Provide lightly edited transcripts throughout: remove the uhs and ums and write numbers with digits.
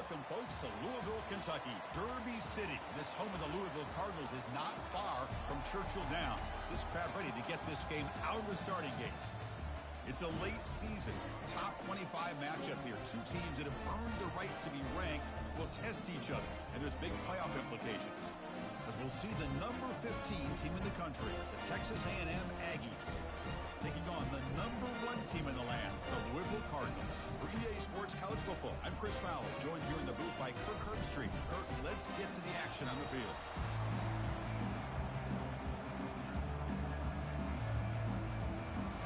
welcome folks to Louisville, Kentucky, Derby City. This home of the Louisville Cardinals is not far from Churchill Downs. This crowd ready to get this game out of the starting gates. It's a late season, top 25 matchup here. Two teams that have earned the right to be ranked will test each other, and there's big playoff implications. As we'll see the number 15 team in the country, the Texas A&M Aggies, taking on the number 1 team in the land, the Louisville Cardinals. For EA Sports College Football, I'm Chris Fowler, joined here in the booth by Kirk Herbstreit. Kirk, let's get to the action on the field.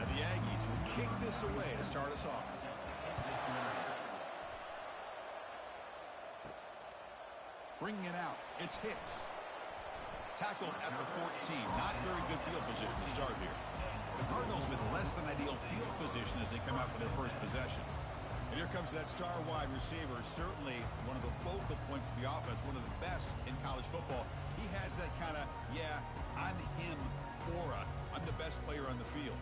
And the Aggies will kick this away to start us off. Bringing it out, it's Hicks. Tackled at the 14. Not very good field position to start here. The Cardinals with less than ideal field position as they come out for their first possession. And here comes that star wide receiver, certainly one of the focal points of the offense, one of the best in college football. He has that kind of, yeah, I'm him aura. I'm the best player on the field.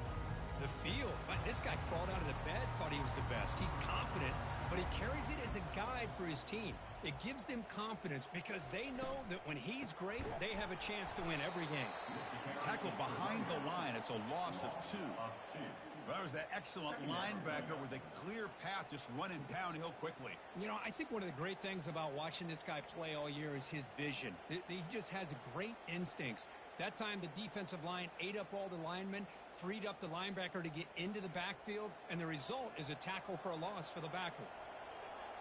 The field? This guy crawled out of the bed, thought he was the best. He's confident, but he carries it as a guide for his team. It gives them confidence because they know that when he's great, they have a chance to win every game. Tackled behind the line. It's a loss of 2. Well, that was that excellent linebacker with a clear path just running downhill quickly. You know, I think one of the great things about watching this guy play all year is his vision. He just has great instincts. That time, the defensive line ate up all the linemen, freed up the linebacker to get into the backfield, and the result is a tackle for a loss for the backer.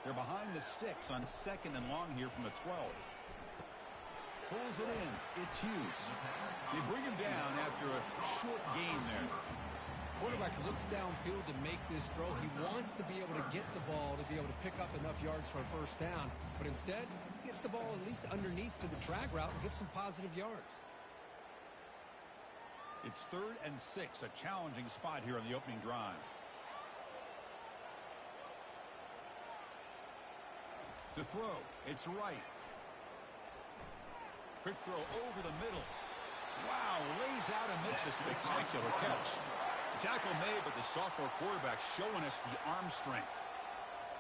They're behind the sticks on 2nd and long here from the 12. Pulls it in. It's Hughes. They bring him down after a short gain there. Quarterback looks downfield to make this throw. He wants to be able to get the ball to be able to pick up enough yards for a first down, but instead, he gets the ball at least underneath to the drag route and gets some positive yards. It's 3rd and 6, a challenging spot here on the opening drive. To throw, it's right. Quick throw over the middle. Wow, lays out and makes a spectacular catch. The tackle made, but the sophomore quarterback showing us the arm strength.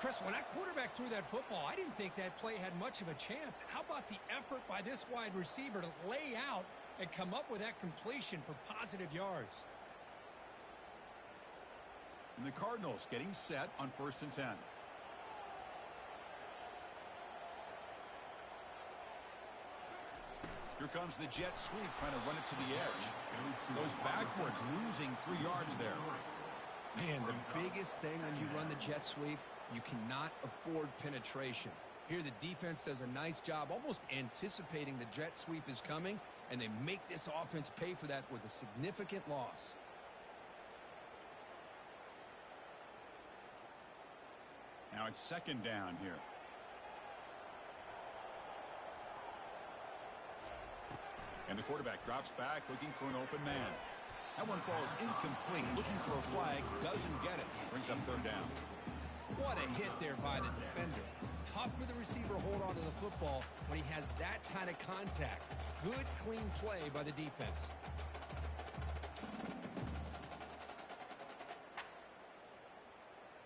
Chris, when that quarterback threw that football, I didn't think that play had much of a chance. How about the effort by this wide receiver to lay out and come up with that completion for positive yards? And the Cardinals getting set on 1st and 10. Here comes the jet sweep, trying to run it to the edge. Goes backwards, losing 3 yards there. Man, the biggest thing when you run the jet sweep, you cannot afford penetration. Here the defense does a nice job almost anticipating the jet sweep is coming, and they make this offense pay for that with a significant loss. Now it's 2nd down here. And the quarterback drops back looking for an open man. That one falls incomplete. Looking for a flag. Doesn't get it. Brings up 3rd down. What a hit there by the defender. Tough for the receiver to hold on to the football when he has that kind of contact. Good, clean play by the defense.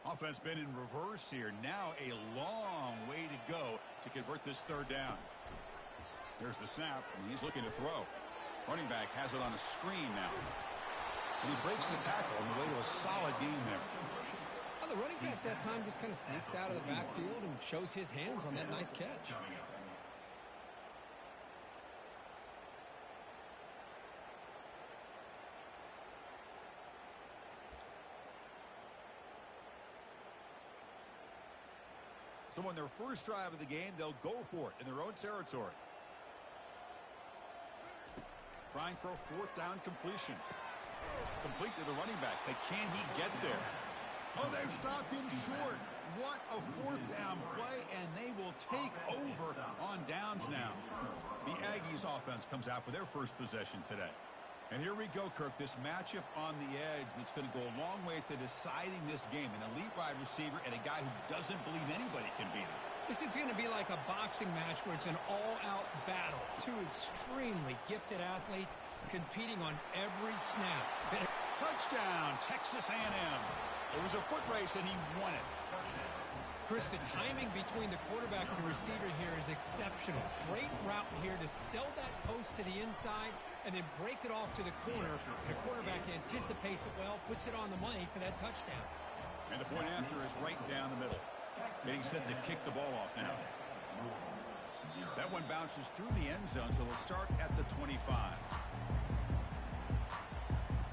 Offense been in reverse here. Now a long way to go to convert this 3rd down. There's the snap, and he's looking to throw. Running back has it on a screen now. And he breaks the tackle on the way to a solid gain there. Well, the running back that time just kind of sneaks out of the backfield and shows his hands on that nice catch. So on their first drive of the game, they'll go for it in their own territory. Trying for a 4th down completion. Complete to the running back. But can he get there? Oh, they've stopped him short. What a 4th down play, and they will take over on downs now. The Aggies offense comes out for their first possession today. And here we go, Kirk, this matchup on the edge that's going to go a long way to deciding this game. An elite wide receiver and a guy who doesn't believe anybody can beat him. This is going to be like a boxing match where it's an all-out battle. Two extremely gifted athletes competing on every snap. Touchdown, Texas A&M. It was a foot race, and he won it. Chris, the timing between the quarterback and the receiver here is exceptional. Great route here to sell that post to the inside and then break it off to the corner. The quarterback anticipates it well, puts it on the money for that touchdown. And the point after is right down the middle. Getting set to kick the ball off now. That one bounces through the end zone, so they'll start at the 25.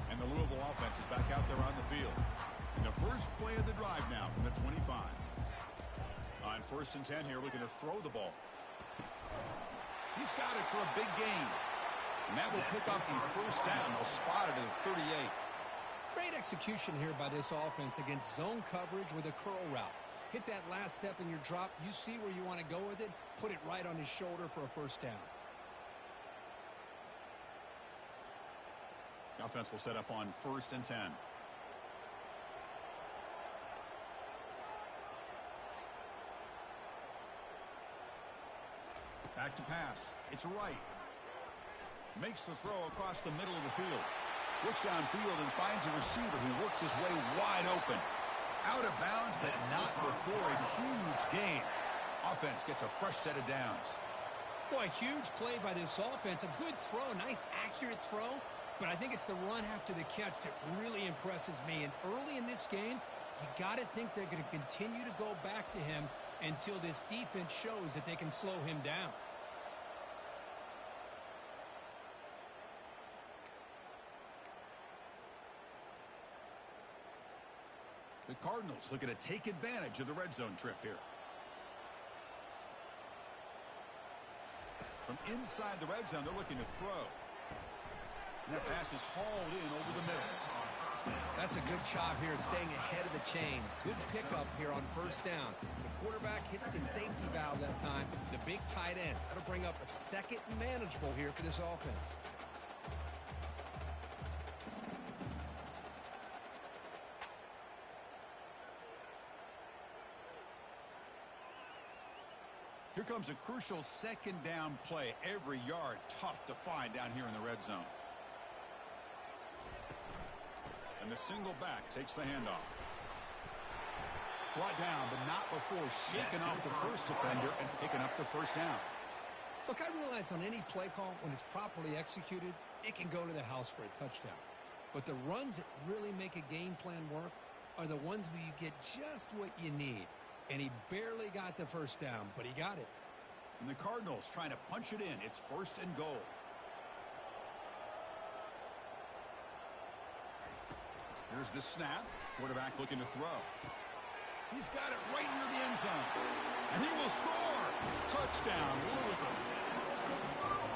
And the Louisville offense is back out there on the field. And the first play of the drive now from the 25. On 1st and 10 here, looking to throw the ball. He's got it for a big gain. And that will pick up the first down. They'll spot it at the 38. Great execution here by this offense against zone coverage with a curl route. Hit that last step in your drop. You see where you want to go with it. Put it right on his shoulder for a first down. The offense will set up on 1st and 10. Back to pass. It's right. Makes the throw across the middle of the field. Looks downfield and finds a receiver who worked his way wide open. Out of bounds, but not before a huge gain. Offense gets a fresh set of downs. Boy, a huge play by this offense. A good throw, nice accurate throw. But I think it's the run after the catch that really impresses me. And early in this game, you got to think they're going to continue to go back to him until this defense shows that they can slow him down. The Cardinals looking to take advantage of the red zone trip here. From inside the red zone, they're looking to throw. And that pass is hauled in over the middle. That's a good job here, staying ahead of the chains. Good pickup here on 1st down. The quarterback hits the safety valve that time. The big tight end. That'll bring up a second and manageable here for this offense. Here comes a crucial 2nd down play. Every yard tough to find down here in the red zone. And the single back takes the handoff. Brought down, but not before shaking off the first defender and picking up the first down. Look, I realize on any play call, when it's properly executed, it can go to the house for a touchdown. But the runs that really make a game plan work are the ones where you get just what you need. And he barely got the first down, but he got it. And the Cardinals trying to punch it in. It's 1st and goal. Here's the snap. Quarterback looking to throw. He's got it right near the end zone. And he will score. Touchdown, Louisville.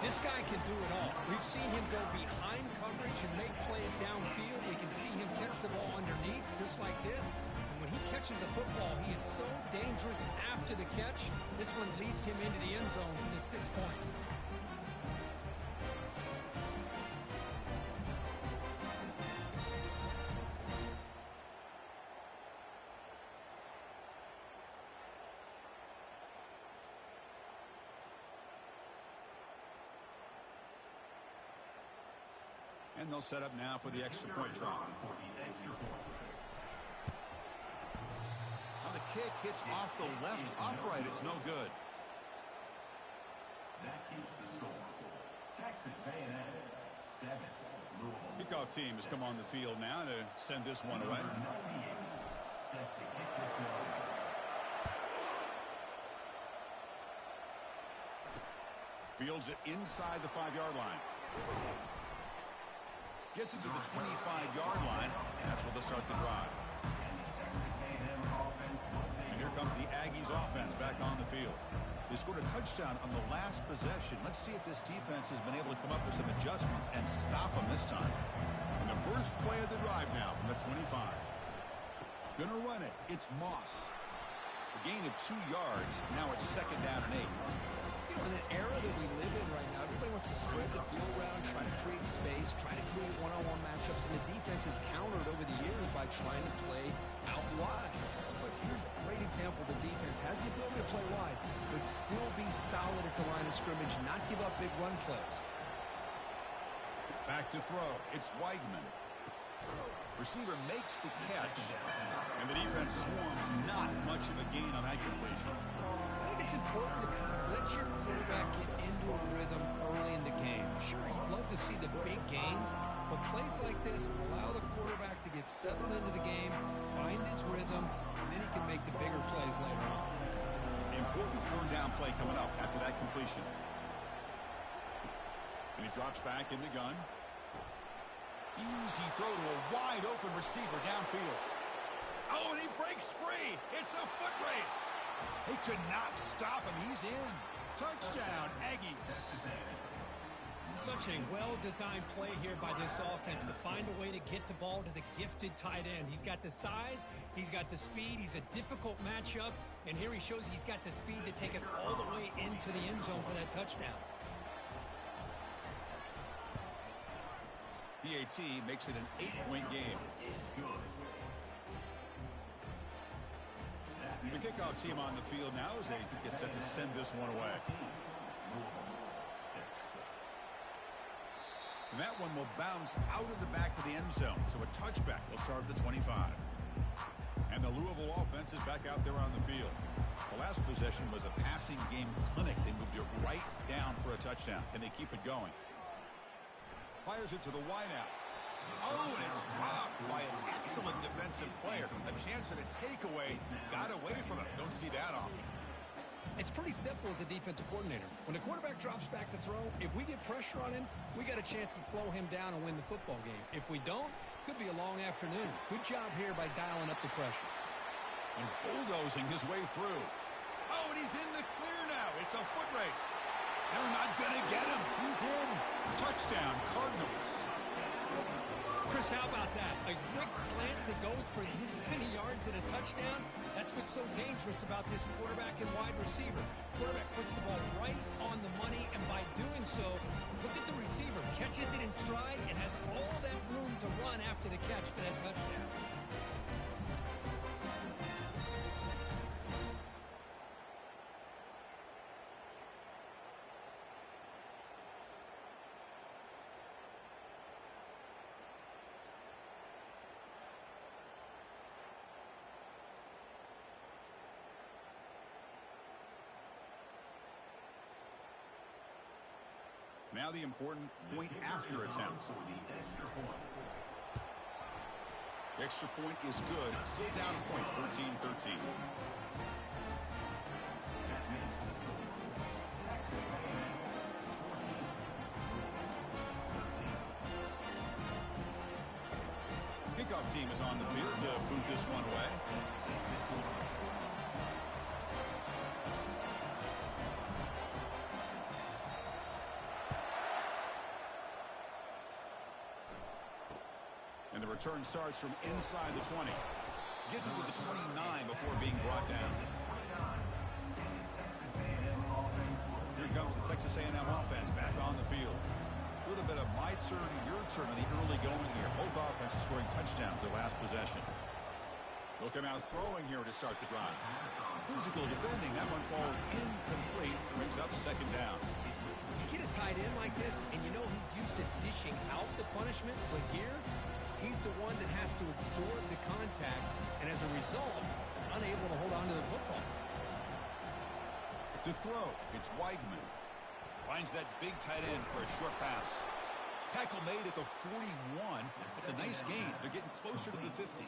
This guy can do it all. We've seen him go behind coverage and make plays downfield. We can see him catch the ball underneath, just like this. When he catches a football, he is so dangerous after the catch. This one leads him into the end zone for the 6 points. And they'll set up now for the extra point try. The kick hits off the left upright. It's no good. That keeps the score. Texas A&M 7. Kickoff team has come on the field now to send this one away. Set to kick this one. Fields it inside the 5-yard line. Gets it to the 25-yard line. That's where they'll start the drive. And here comes the Aggies offense back on the field. They scored a touchdown on the last possession. Let's see if this defense has been able to come up with some adjustments and stop them this time. And the first play of the drive now from the 25. Gonna run it. It's Moss. A gain of 2 yards. Now it's 2nd down and 8. You know, in the era that we live in right now, everybody wants to spread the field around, try to create space, try to create one-on-one matchups, and the defense has countered over the years by trying to play out wide. But here's a great example. The defense has the ability to play wide, but still be solid at the line of scrimmage, not give up big run plays. Back to throw. It's Weigman. Receiver makes the catch, and the defense swarms. Not much of a gain on that completion. I think it's important to kind of let your quarterback get into a rhythm early in the game. Sure, you'd love to see the big gains, but plays like this allow the quarterback to get settled into the game, find his rhythm, and then he can make the bigger plays later on. Important third down play coming up after that completion. And he drops back in the gun. Easy throw to a wide open receiver downfield. Oh, and he breaks free. It's a foot race. They could not stop him. He's in. Touchdown, Aggies. Such a well-designed play here by this offense to find a way to get the ball to the gifted tight end. He's got the size, he's got the speed, he's a difficult matchup, and here he shows he's got the speed to take it all the way into the end zone for that touchdown. PAT makes it an 8-point game. The kickoff team on the field now as they get set to send this one away. And that one will bounce out of the back of the end zone, so a touchback will start at the 25. And the Louisville offense is back out there on the field. The last possession was a passing game clinic. They moved it right down for a touchdown. Can they keep it going? Fires it to the wideout. Oh, and it's dropped by an excellent defensive player. A chance at a takeaway. Got away from it. Don't see that often. It's pretty simple as a defensive coordinator. When the quarterback drops back to throw, if we get pressure on him, we got a chance to slow him down and win the football game. If we don't, could be a long afternoon. Good job here by dialing up the pressure. And bulldozing his way through. Oh, and he's in the clear now. It's a foot race. They're not going to get him. He's in. Touchdown, Cardinals. Chris, how about that? A quick slant that goes for this many yards and a touchdown. That's what's so dangerous about this quarterback and wide receiver. Quarterback puts the ball right on the money, and by doing so, look at the receiver. Catches it in stride and has all that room to run after the catch for that touchdown. Now the important point after attempt. The extra point is good. Still down a point, 14-13. Kickoff team is on the field to boot this one away. And the return starts from inside the 20. Gets it to the 29 before being brought down. Here comes the Texas A&M offense back on the field. A little bit of my turn, your turn in the early going here. Both offenses scoring touchdowns their last possession. They'll come out throwing here to start the drive. Physical defending. That one falls incomplete. Brings up second down. You get a tight end like this, and you know he's used to dishing out the punishment, but here, he's the one that has to absorb the contact, and as a result, he's unable to hold on to the football. To throw, it's Weigman. Finds that big tight end for a short pass. Tackle made at the 41. It's a nice gain. They're getting closer to the 50.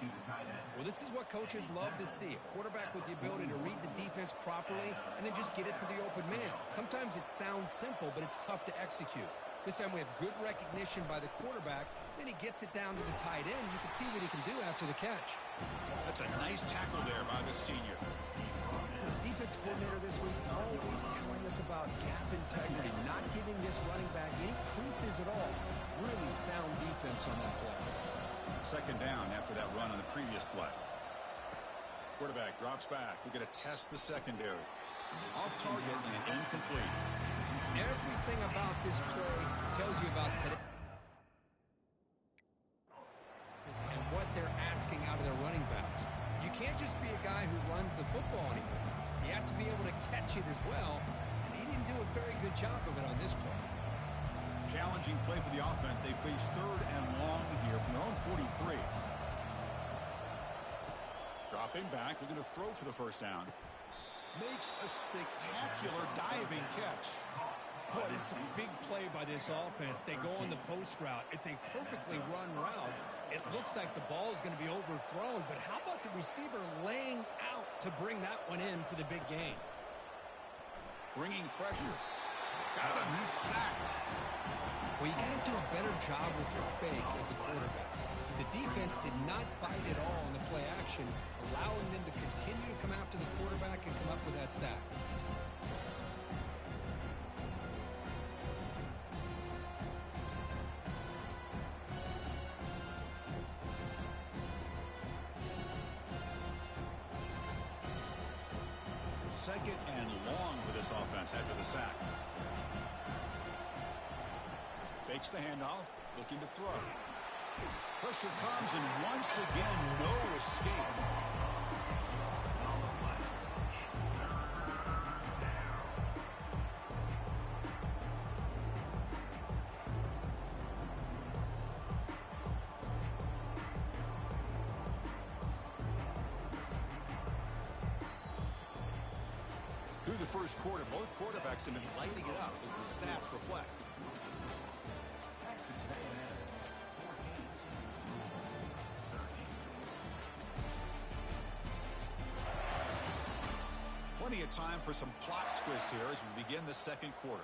Well, this is what coaches love to see. A quarterback with the ability to read the defense properly and then just get it to the open man. Sometimes it sounds simple, but it's tough to execute. This time we have good recognition by the quarterback. Then he gets it down to the tight end. You can see what he can do after the catch. That's a nice tackle there by the senior. The defense coordinator this week all week telling us about gap integrity, not giving this running back any creases at all. Really sound defense on that play. Second down after that run on the previous play. Quarterback drops back. We're going to test the secondary. Off target and incomplete. Everything about this play tells you about today and what they're asking out of their running backs. You can't just be a guy who runs the football anymore. You have to be able to catch it as well, and he didn't do a very good job of it on this play. Challenging play for the offense. They face third and long here from their own 43. Stepping back, looking to throw for the first down. Makes a spectacular diving catch. Boy, this is a big play by this offense. They go on the post route. It's a perfectly run route. It looks like the ball is going to be overthrown, but how about the receiver laying out to bring that one in for the big gain? Bringing pressure. Got him. He's sacked. Well, you got to do a better job with your fake as the quarterback. The defense did not bite at all in the play action, allowing them to continue to come after the quarterback and come up with that sack. Second and long for this offense after the sack. Fakes the handoff, looking to throw. Pressure comes, and once again, no escape. Through the first quarter, both quarterbacks have been lighting it up as the stats reflect. Texas A&M 14. Plenty of time for some plot twists here as we begin the second quarter.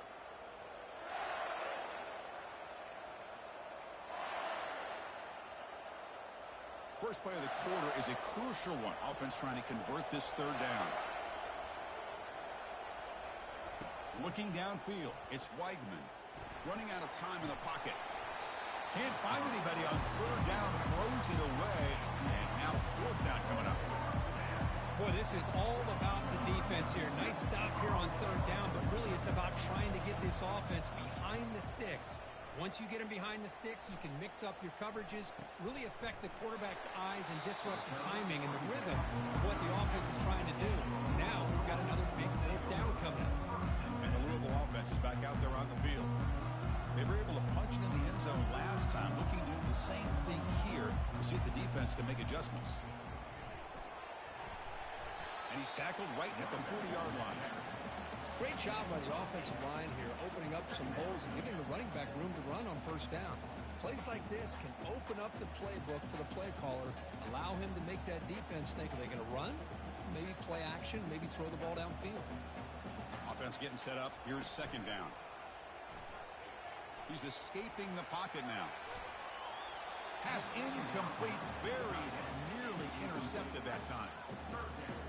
First play of the quarter is a crucial one. Offense trying to convert this third down. Looking downfield, it's Weigman. Running out of time in the pocket. Can't find anybody on third down, throws it away, and now fourth down coming up. Boy, this is all about the defense here. Nice stop here on third down, but really it's about trying to get this offense behind the sticks. Once you get them behind the sticks, you can mix up your coverages, really affect the quarterback's eyes and disrupt the timing and the rhythm of what the offense is trying to do. Now we've got another big fourth down coming up. And the Louisville offense is back out there on the field. They were able to punch it in the end zone last time, looking to do the same thing here to see if the defense can make adjustments. And he's tackled right at the 40-yard line. Great job by the offensive line here, opening up some holes and giving the running back room to run on first down. Plays like this can open up the playbook for the play caller, allow him to make that defense think, are they going to run? Maybe play action, maybe throw the ball downfield. Offense getting set up. Here's second down. He's escaping the pocket now. Pass incomplete, very nearly intercepted that time.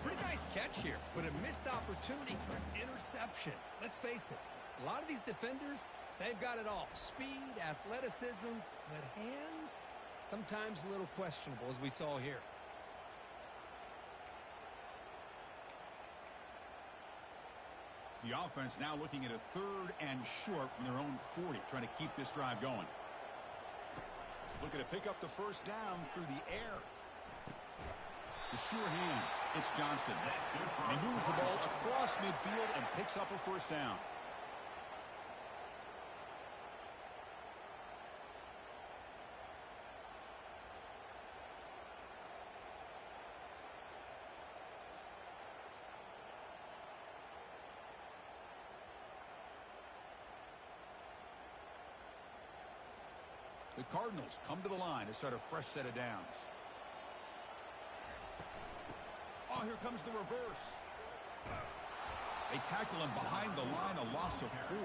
Pretty nice catch here, but a missed opportunity for an interception. Let's face it, a lot of these defenders, they've got it all. Speed, athleticism, but hands, sometimes a little questionable, as we saw here. The offense now looking at a third and short from their own 40, trying to keep this drive going. Looking to pick up the first down through the air. The sure hands. It's Johnson. And he moves the ball across midfield and picks up a first down. The Cardinals come to the line to start a fresh set of downs. Oh, here comes the reverse. They tackle him behind the line, a loss of 4.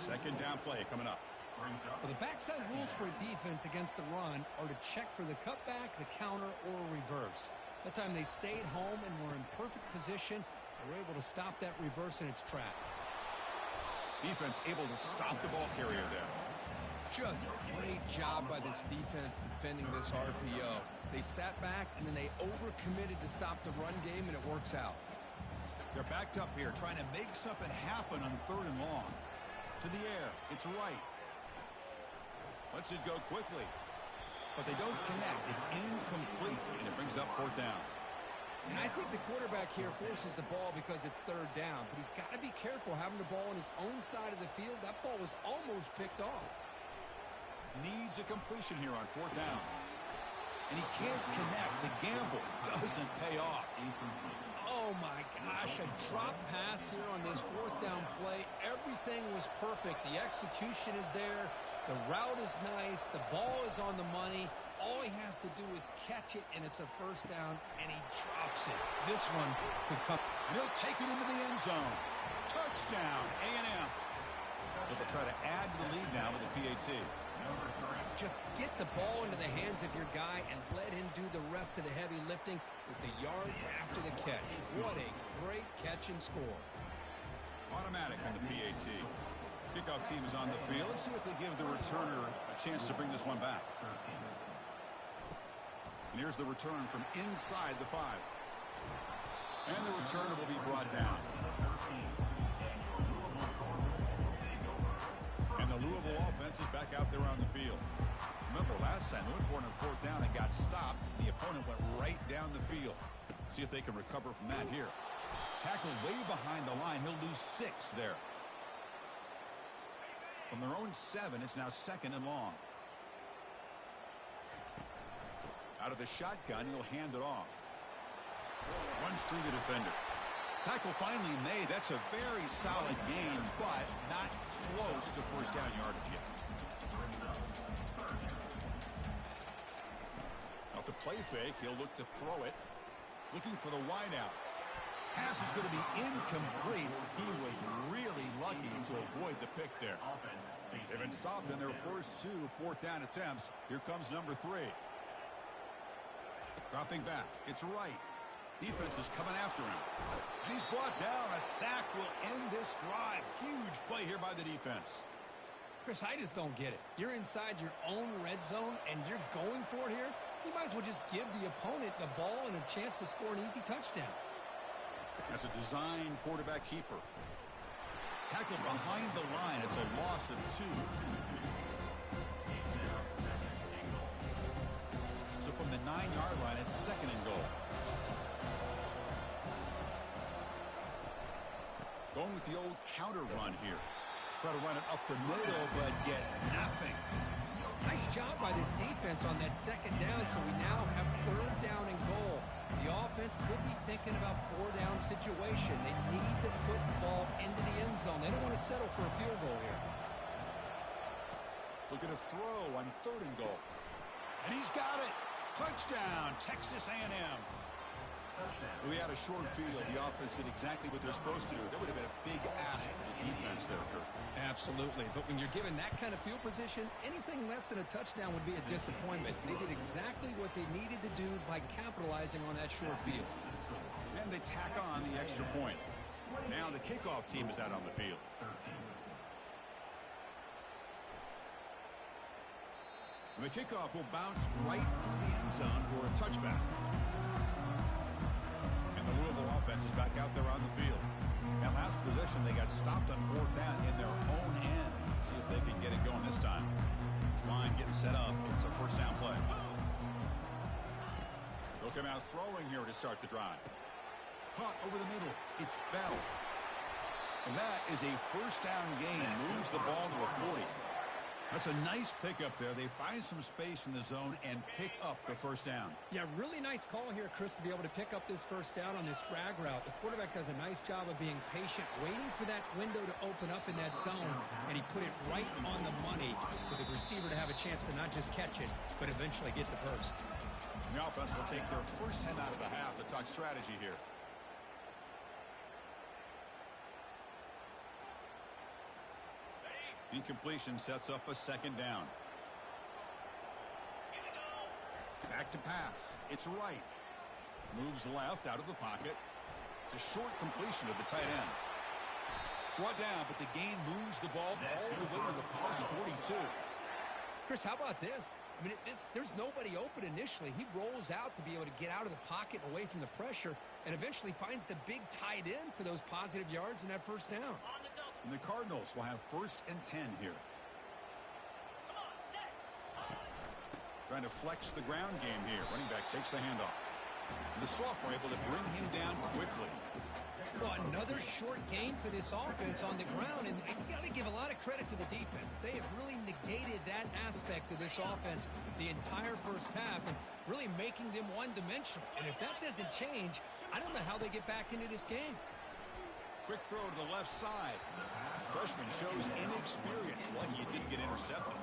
Second down play coming up. Well, the backside rules for a defense against the run are to check for the cutback, the counter, or reverse. That time they stayed home and were in perfect position. They were able to stop that reverse in its track. Defense able to stop the ball carrier there. Just great job by this defense defending this RPO. They sat back, and then they overcommitted to stop the run game, and it works out. They're backed up here, trying to make something happen on third and long. To the air. It's right. Lets it go quickly. But they don't connect. It's incomplete, and it brings up fourth down. And I think the quarterback here forces the ball because it's third down. But he's got to be careful having the ball on his own side of the field. That ball was almost picked off. Needs a completion here on fourth down. and he can't connect. The gamble doesn't pay off. Oh, my gosh, a drop pass here on this fourth down play. Everything was perfect. The execution is there. The route is nice. The ball is on the money. All he has to do is catch it, and it's a first down, and he drops it. This one could come. And he'll take it into the end zone. Touchdown, A&M. So they'll try to add to the lead now with the PAT. Just get the ball into the hands of your guy and let him do the rest of the heavy lifting with the yards after the catch. What a great catch and score. Automatic on the PAT. Kickoff team is on the field. Let's see if they give the returner a chance to bring this one back. And here's the return from inside the 5. And the returner will be brought down. And the Louisville offense is back out there on the field. Remember, last time they went for it on fourth down and got stopped. The opponent went right down the field. See if they can recover from that here. Tackle way behind the line. He'll lose 6 there. From their own 7, it's now 2nd and long. Out of the shotgun, he'll hand it off. Runs through the defender. Tackle finally made. That's a very solid gain, but not close to first down yardage yet. Off the play fake, he'll look to throw it. Looking for the wideout. Pass is going to be incomplete. He was really lucky to avoid the pick there. They've been stopped in their first 2 fourth down attempts. Here comes number 3. Dropping back. It's right. Defense is coming after him. And he's brought down. A sack will end this drive. Huge play here by the defense. Chris, I just don't get it. You're inside your own red zone, and you're going for it here? You might as well just give the opponent the ball and a chance to score an easy touchdown. That's a design quarterback keeper. Tackle behind the line. It's a loss of 2. So from the 9-yard line, it's 2nd and goal. Going with the old counter run here. Try to run it up the middle, but get nothing. Nice job by this defense on that 2nd down, so we now have 3rd down and goal. The offense could be thinking about 4-down situation. They need to put the ball into the end zone. They don't want to settle for a field goal here. Look at a throw on 3rd and goal. And he's got it. Touchdown, Texas A&M. We had a short field. The offense did exactly what they're supposed to do. That would have been a big ask for the defense there, Kurt. Absolutely. But when you're given that kind of field position, anything less than a touchdown would be a disappointment. They did exactly what they needed to do by capitalizing on that short field. And they tack on the extra point. Now the kickoff team is out on the field. And the kickoff will bounce right through the end zone for a touchback. And the Louisville offense is back out there on the field. That last possession, they got stopped on 4th down in their own end. Let's see if they can get it going this time. This line getting set up. It's a first down play. They'll come out throwing here to start the drive. Caught over the middle. It's Bell. And that is a first down gain. Moves the ball to the 40. That's a nice pickup there. They find some space in the zone and pick up the first down. Yeah, really nice call here, Chris, to be able to pick up this first down on this drag route. The quarterback does a nice job of being patient, waiting for that window to open up in that zone, and he put it right on the money for the receiver to have a chance to not just catch it, but eventually get the first. The offense will take their first 10 out of the half to talk strategy here. Incompletion sets up a 2nd down. Back to pass. It's right. Moves left out of the pocket. It's a short completion to the tight end. Brought down, but the gain moves the ball all the way to the plus 42. Chris, how about this? I mean, there's nobody open initially. He rolls out to be able to get out of the pocket away from the pressure and eventually finds the big tight end for those positive yards in that first down. And the Cardinals will have 1st and 10 here. Trying to flex the ground game here. Running back takes the handoff. And the sophomore able to bring him down quickly. Well, another short gain for this offense on the ground, and you got to give a lot of credit to the defense. They have really negated that aspect of this offense the entire first half and really making them one-dimensional. And if that doesn't change, I don't know how they get back into this game. Quick throw to the left side. Freshman shows inexperience. Lucky it didn't get intercepted.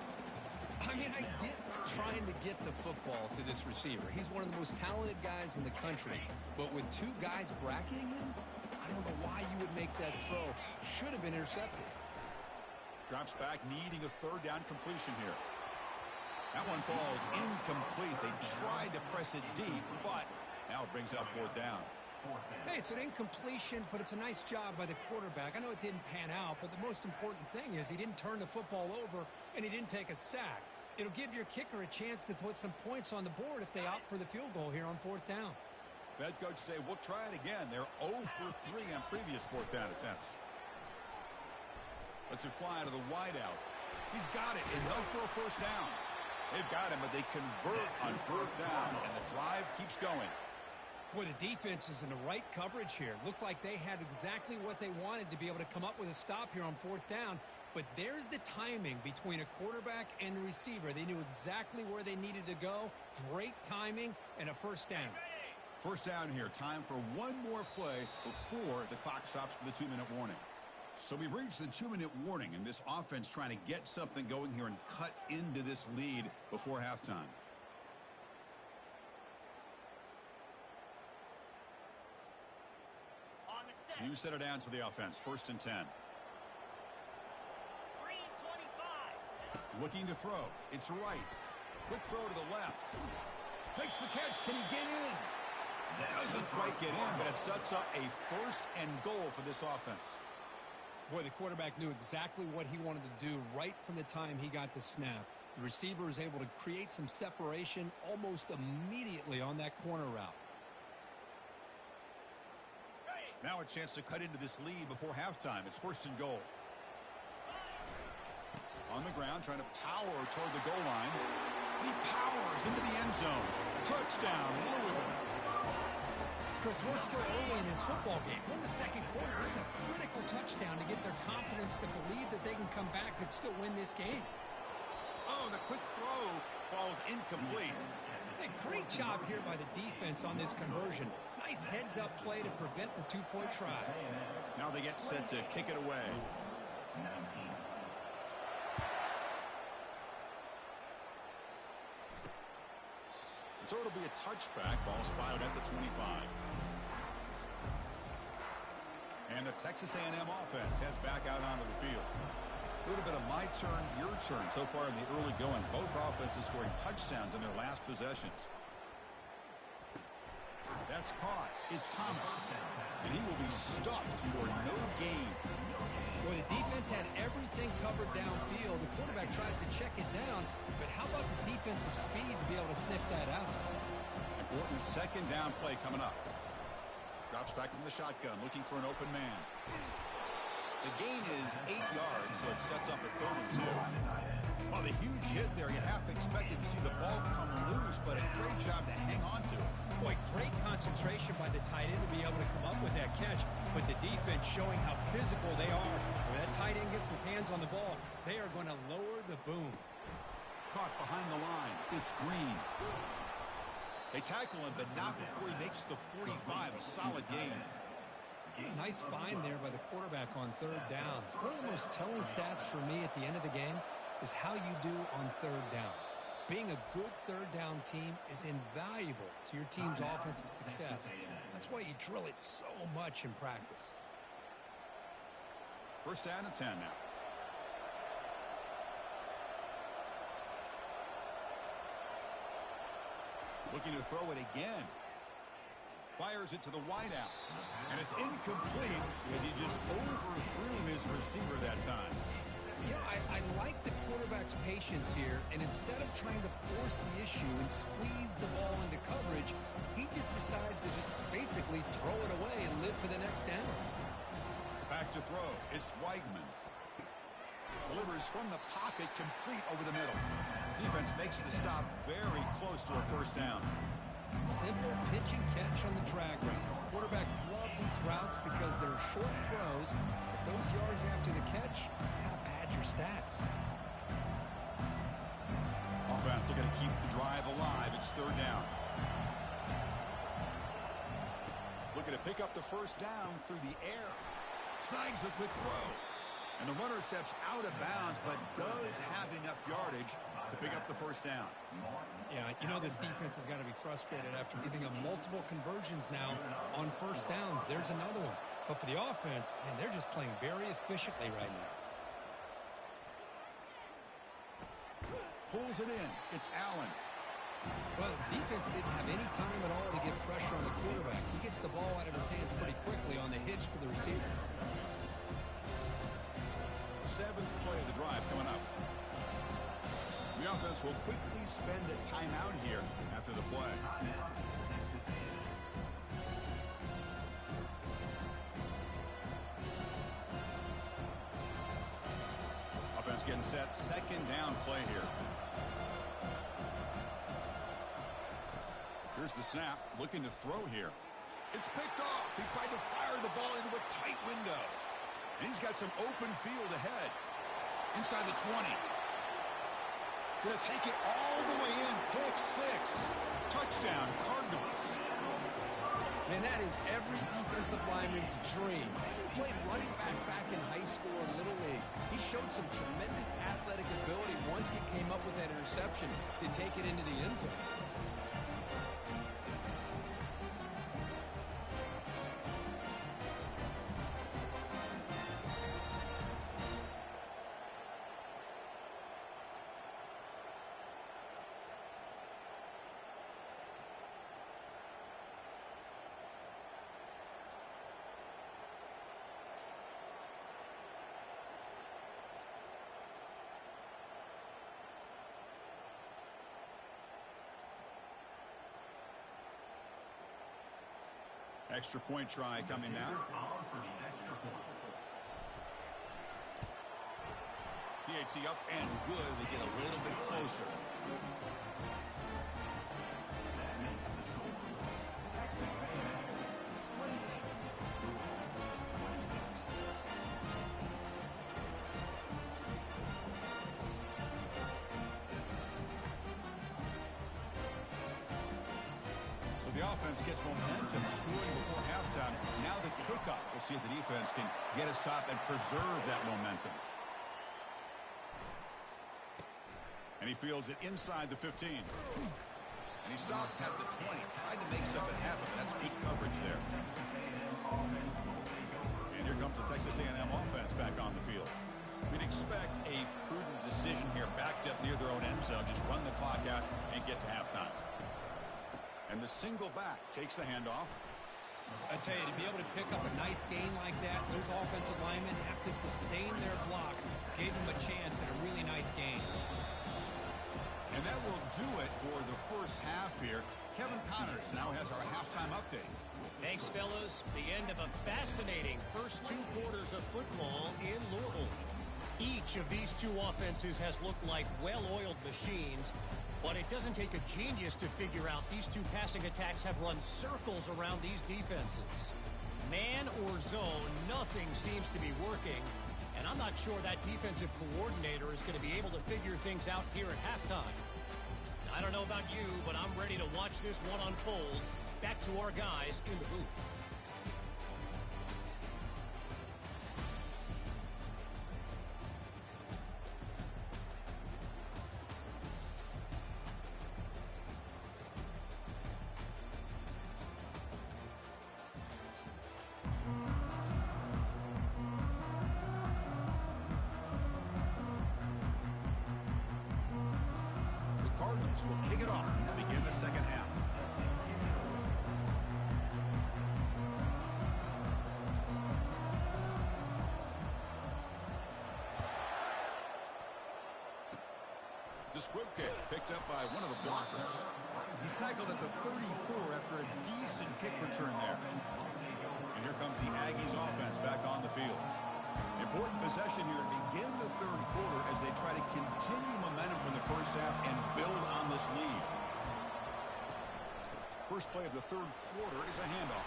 I mean, I get trying to get the football to this receiver. He's one of the most talented guys in the country. But with two guys bracketing him, I don't know why you would make that throw. Should have been intercepted. Drops back, needing a third down completion here. That one falls incomplete. They tried to press it deep, but now it brings up fourth down. Hey, it's an incompletion, but it's a nice job by the quarterback. I know it didn't pan out, but the most important thing is he didn't turn the football over, and he didn't take a sack. It'll give your kicker a chance to put some points on the board if they opt for the field goal here on fourth down. Head coach say, we'll try it again. They're 0 for 3 on previous fourth down attempts. Let's it fly to the wideout. He's got it. Enough for a first down. They've got him, but they convert on fourth down, and the drive keeps going. Boy, the defense is in the right coverage here. Looked like they had exactly what they wanted to be able to come up with a stop here on fourth down. But there's the timing between a quarterback and a receiver. They knew exactly where they needed to go. Great timing and a first down. First down here. Time for one more play before the clock stops for the 2-minute warning. So we've reached the 2-minute warning, and this offense trying to get something going here and cut into this lead before halftime. New set of downs for the offense. 1st and 10. Looking to throw. It's right. Quick throw to the left. Makes the catch. Can he get in? Doesn't quite get in, but it sets up a 1st and goal for this offense. Boy, the quarterback knew exactly what he wanted to do right from the time he got the snap. The receiver was able to create some separation almost immediately on that corner route. Now a chance to cut into this lead before halftime. It's 1st and goal. On the ground, trying to power toward the goal line. He powers into the end zone. Touchdown, Louisville. Chris, we're still early in this football game. We're in the second quarter. This is a critical touchdown to get their confidence to believe that they can come back and still win this game. Oh, the quick throw falls incomplete. Hey, great job here by the defense on this conversion. Nice heads-up play to prevent the two-point try. Now they get set to kick it away. So it'll be a touchback. Ball spotted at the 25. And the Texas A&M offense heads back out onto the field. A little bit of my turn, your turn so far in the early going. Both offenses scoring touchdowns in their last possessions. That's caught. It's Thomas. And he will be stuffed for no gain. Well, the defense had everything covered downfield. The quarterback tries to check it down, but how about the defensive speed to be able to sniff that out? Important 2nd down play coming up. Drops back from the shotgun, looking for an open man. The gain is 8 yards, so it sets up a 3rd and 2. Well, the huge hit there, you half expected to see the ball come loose, but a great job to hang on to it. Boy, great concentration by the tight end to be able to come up with that catch, but the defense showing how physical they are. When that tight end gets his hands on the ball, they are going to lower the boom. Caught behind the line. It's Green. They tackle him, but not before he makes the 45. A solid gain. A nice find there by the quarterback on 3rd down. One of the most telling stats for me at the end of the game is how you do on 3rd down. Being a good 3rd down team is invaluable to your team's offensive success. That's why you drill it so much in practice. 1st down and 10 now. Looking to throw it again. Fires it to the wideout. And it's incomplete because he just overthrew his receiver that time. You know, I like the quarterback's patience here, and instead of trying to force the issue and squeeze the ball into coverage, he just decides to just basically throw it away and live for the next down. Back to throw. It's Weigman. Delivers from the pocket, complete over the middle. Defense makes the stop very close to a 1st down. Simple pitch and catch on the drag route. Quarterbacks love these routes because they're short throws, but those yards after the catch kind of pad your stats. Offense looking to keep the drive alive. It's third down. Looking to pick up the first down through the air. Snags the quick throw. And the runner steps out of bounds, but does have enough yardage to pick up the first down. Yeah, you know this defense has got to be frustrated after giving up multiple conversions now on first downs. There's another one. But for the offense, man, they're just playing very efficiently right now. Pulls it in. It's Allen. Well, defense didn't have any time at all to get pressure on the quarterback. He gets the ball out of his hands pretty quickly on the hitch to the receiver. Seventh play of the drive coming up. The offense will quickly spend a timeout here after the play. Offense getting set. Second down play here. Here's the snap. Looking to throw here. It's picked off. He tried to fire the ball into a tight window. And he's got some open field ahead. Inside the 20. Going to take it all the way in. Pick six. Touchdown, Cardinals. Man, that is every defensive lineman's dream. He played running back in high school or Little League. He showed some tremendous athletic ability once he came up with that interception to take it into the end zone. Extra point try coming now. PAT up and good. They get a little bit closer. The offense gets momentum scoring before halftime. Now the kickoff. We'll see if the defense can get a stop and preserve that momentum. And he fields it inside the 15. And he stopped at the 20. Tried to make something happen. That's good coverage there. And here comes the Texas A&M offense back on the field. We'd expect a prudent decision here, backed up near their own end zone. Just run the clock out and get to halftime. And the single back takes the handoff. I tell you, to be able to pick up a nice gain like that, those offensive linemen have to sustain their blocks. Gave them a chance at a really nice gain. And that will do it for the first half here. Kevin Connors now has our halftime update. Thanks, fellas. The end of a fascinating first two quarters of football in Louisville. Each of these two offenses has looked like well-oiled machines. But it doesn't take a genius to figure out these two passing attacks have run circles around these defenses. Man or zone, nothing seems to be working. And I'm not sure that defensive coordinator is going to be able to figure things out here at halftime. I don't know about you, but I'm ready to watch this one unfold. Back to our guys in the booth. Will kick it off to begin the second half. The squib kick picked up by one of the blockers. He's tackled at the 34 after a decent kick return there. And here comes the Aggies offense back on the field. Important possession here to begin the third quarter as they try to continue momentum from the first half and build on this lead. first play of the third quarter is a handoff.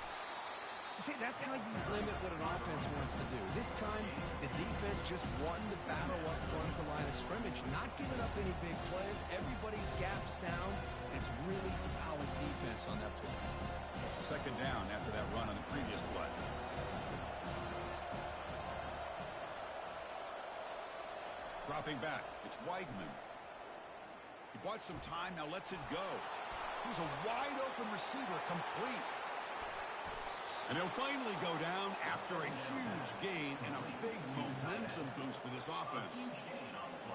See, that's how you limit what an offense wants to do. This time, the defense just won the battle up front at the line of scrimmage, not giving up any big plays. Everybody's gap sound. It's really solid defense on that play. Second down after that run on the previous play. Dropping back, it's Weigman. He bought some time, now lets it go. He's a wide-open receiver, complete. And he'll finally go down after a huge gain and a big momentum boost for this offense.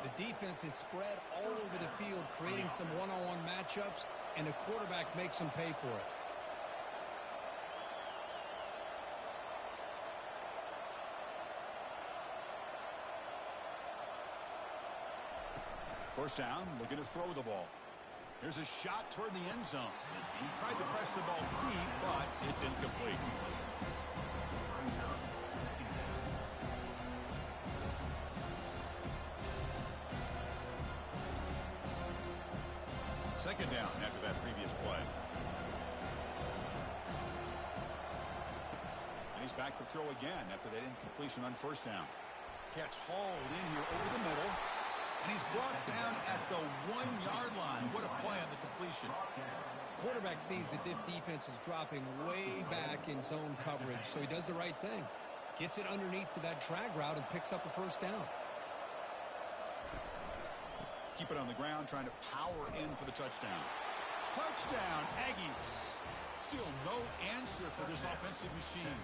The defense is spread all over the field, creating some one-on-one matchups, and the quarterback makes them pay for it. First down, looking to throw the ball. Here's a shot toward the end zone. Tried to press the ball deep, but it's incomplete. Second down after that previous play. And he's back to throw again after that incompletion on first down. Catch hauled in here over the middle. And he's brought down at the 1-yard line. What a play on the completion. Quarterback sees that this defense is dropping way back in zone coverage, so he does the right thing. Gets it underneath to that drag route and picks up a first down. Keep it on the ground, trying to power in for the touchdown. Touchdown, Aggies. Still no answer for this offensive machine.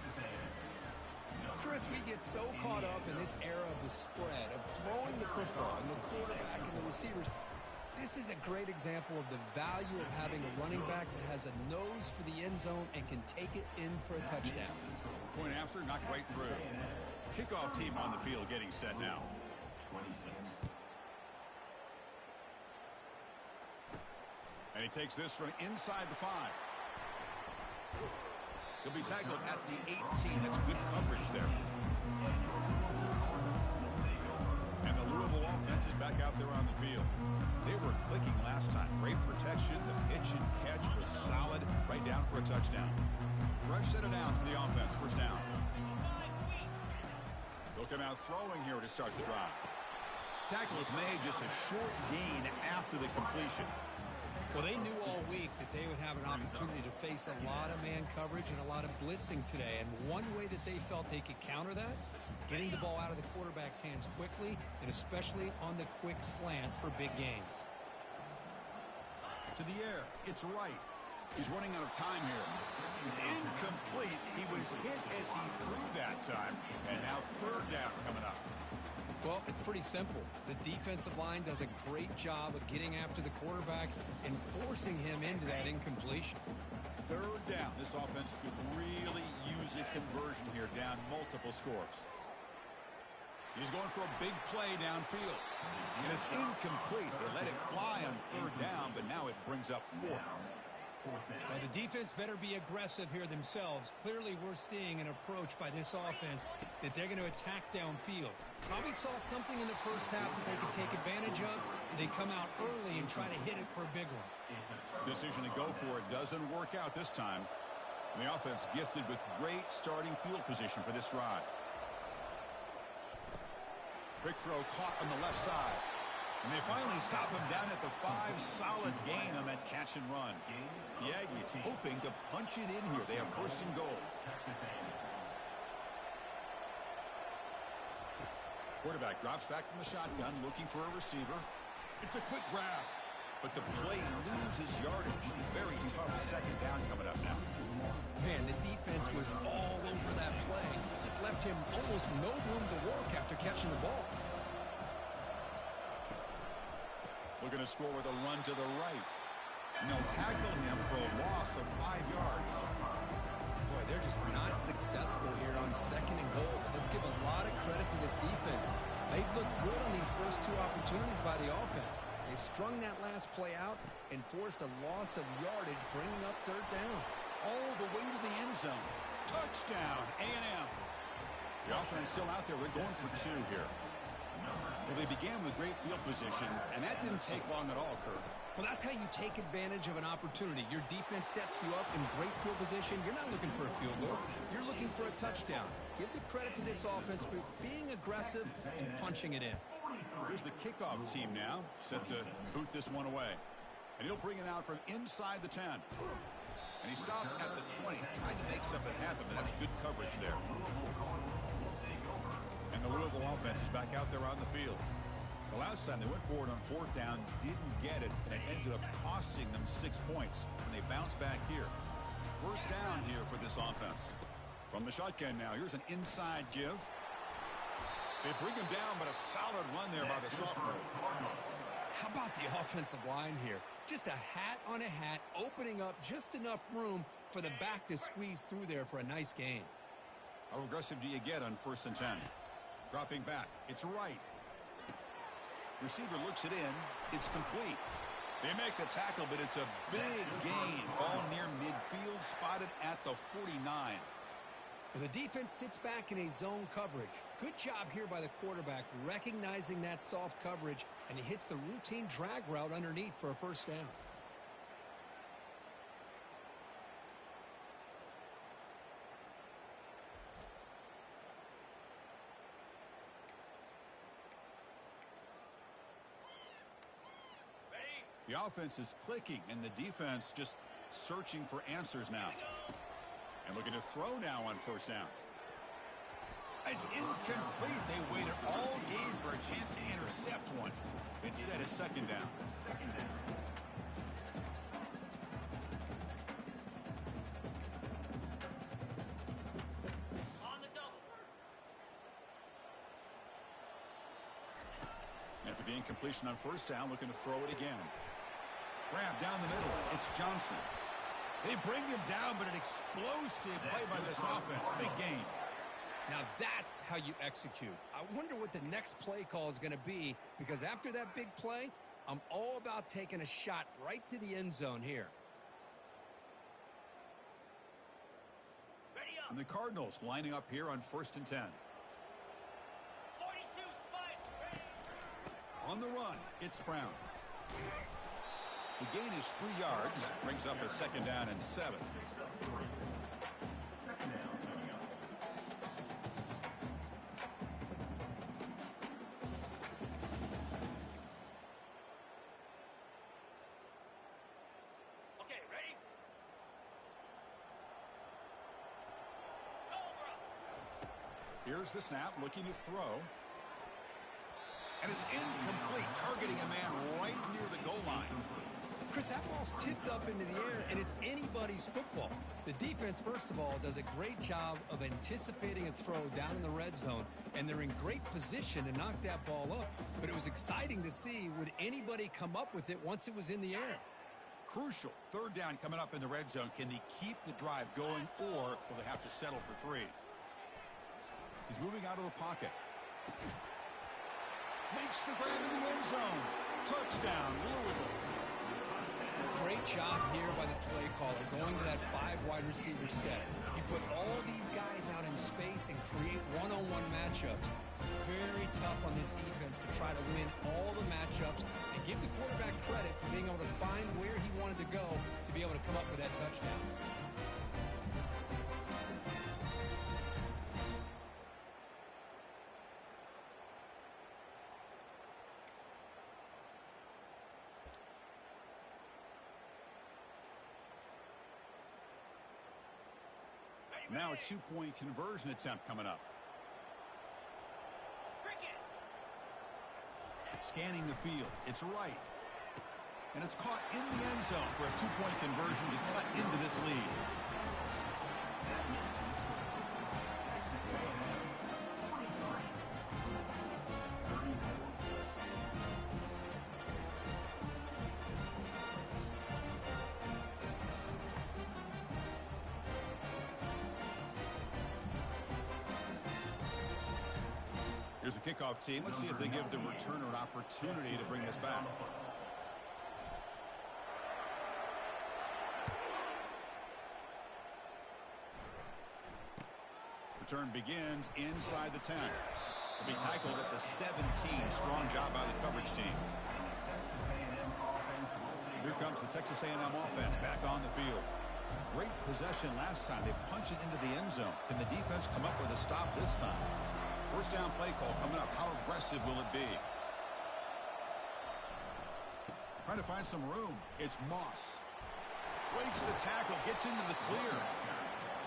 Chris, we get so caught up in this era of the spread, of throwing the football and the quarterback and the receivers. This is a great example of the value of having a running back that has a nose for the end zone and can take it in for a touchdown. Point after, knocked right through. Kickoff team on the field getting set now. 26. And he takes this from inside the 5. He'll be tackled at the 18. That's good coverage there. And the Louisville offense is back out there on the field. They were clicking last time. Great protection. The pitch and catch was solid. Right down for a touchdown. Fresh set of downs for the offense. First down. They'll come out throwing here to start the drive. Tackle is made, just a short gain after the completion. Well, they knew all week that they would have an opportunity to face a lot of man coverage and a lot of blitzing today. And one way that they felt they could counter that, getting the ball out of the quarterback's hands quickly, and especially on the quick slants for big gains. To the air, it's right. He's running out of time here. It's incomplete. He was hit as he threw that time. And now third down coming up. Well, it's pretty simple. The defensive line does a great job of getting after the quarterback and forcing him into that incompletion. Third down. This offense could really use a conversion here, down multiple scores. He's going for a big play downfield. And it's incomplete. They let it fly on third down, but now it brings up fourth. Well, the defense better be aggressive here themselves. Clearly, we're seeing an approach by this offense that they're going to attack downfield. Probably saw something in the first half that they could take advantage of. They come out early and try to hit it for a big one. Decision to go for it doesn't work out this time. And the offense gifted with great starting field position for this drive. Quick throw caught on the left side. And they finally stop him down at the 5. Solid gain on that catch and run. The Aggies hoping to punch it in here. They have first and goal. Quarterback drops back from the shotgun, looking for a receiver. It's a quick grab, but the play loses yardage. Very tough second down coming up now. Man, the defense was all over that play. Just left him almost no room to work after catching the ball. Looking to score with a run to the right. And they'll tackle him for a loss of 5 yards. Boy, they're just not successful here on second and goal. But let's give a lot of credit to this defense. They've looked good on these first 2 opportunities by the offense. They strung that last play out and forced a loss of yardage, bringing up third down. All the way to the end zone. Touchdown, A&M. The offense still out there. We're going for 2 here. Well, they began with great field position, and that didn't take long at all, Kirk. Well, that's how you take advantage of an opportunity. Your defense sets you up in great field position. You're not looking for a field goal. You're looking for a touchdown. Give the credit to this offense for being aggressive and punching it in. Here's the kickoff team now, set to boot this one away. And he'll bring it out from inside the 10. And he stopped at the 20, trying to make something happen, but that's good coverage there. And the Louisville offense is back out there on the field. The last time they went forward on 4th down, didn't get it, and it ended up costing them 6 points. And they bounce back here. 1st down here for this offense. From the shotgun now, here's an inside give. They bring him down, but a solid run there by the sophomore. How about the offensive line here? Just a hat on a hat, opening up just enough room for the back to squeeze through there for a nice gain. How aggressive do you get on 1st and 10? Dropping back. It's right. Receiver looks it in. It's complete. They make the tackle, but it's a big gain. Ball near midfield, spotted at the 49. Well, the defense sits back in a zone coverage. Good job here by the quarterback, recognizing that soft coverage, and he hits the routine drag route underneath for a 1st down. The offense is clicking, and the defense just searching for answers now. And looking to throw now on 1st down. It's incomplete. They waited all game for a chance to intercept one. Instead, it's 2nd down. After the incompletion on 1st down, looking to throw it again. Grab down the middle. It's Johnson. They bring him down, but an explosive play by this offense. Big game. Now that's how you execute. I wonder what the next play call is going to be, because after that big play, I'm all about taking a shot right to the end zone here. And the Cardinals lining up here on 1st and 10. 42 spike. On the run, it's Brown. The gain is 3 yards, brings up a 2nd down and 7. Okay, ready? Here's the snap, looking to throw. And it's incomplete, targeting a man right near the goal line. Chris, that ball's tipped up into the air, and it's anybody's football. The defense, first of all, does a great job of anticipating a throw down in the red zone, and they're in great position to knock that ball up. But it was exciting to see, would anybody come up with it once it was in the air? Crucial. 3rd down coming up in the red zone. Can they keep the drive going, or will they have to settle for 3? He's moving out of the pocket. Makes the grab in the end zone. Touchdown, Louisville. Great job here by the play caller, going to that 5 wide receiver set. You put all these guys out in space and create one-on-one matchups. It's very tough on this defense to try to win all the matchups and give the quarterback credit for being able to find where he wanted to go to be able to come up with that touchdown. Now a 2-point conversion attempt coming up. Scanning the field. It's right. And it's caught in the end zone for a 2-point conversion to cut into this lead. Here's the kickoff team. Let's see if they give the returner an opportunity to bring this back. Return begins inside the 10. He'll be tackled at the 17. Strong job by the coverage team. Here comes the Texas A&M offense back on the field. Great possession last time. They punch it into the end zone. Can the defense come up with a stop this time? First down play call coming up. How aggressive will it be? Trying to find some room. It's Moss. Breaks the tackle, gets into the clear.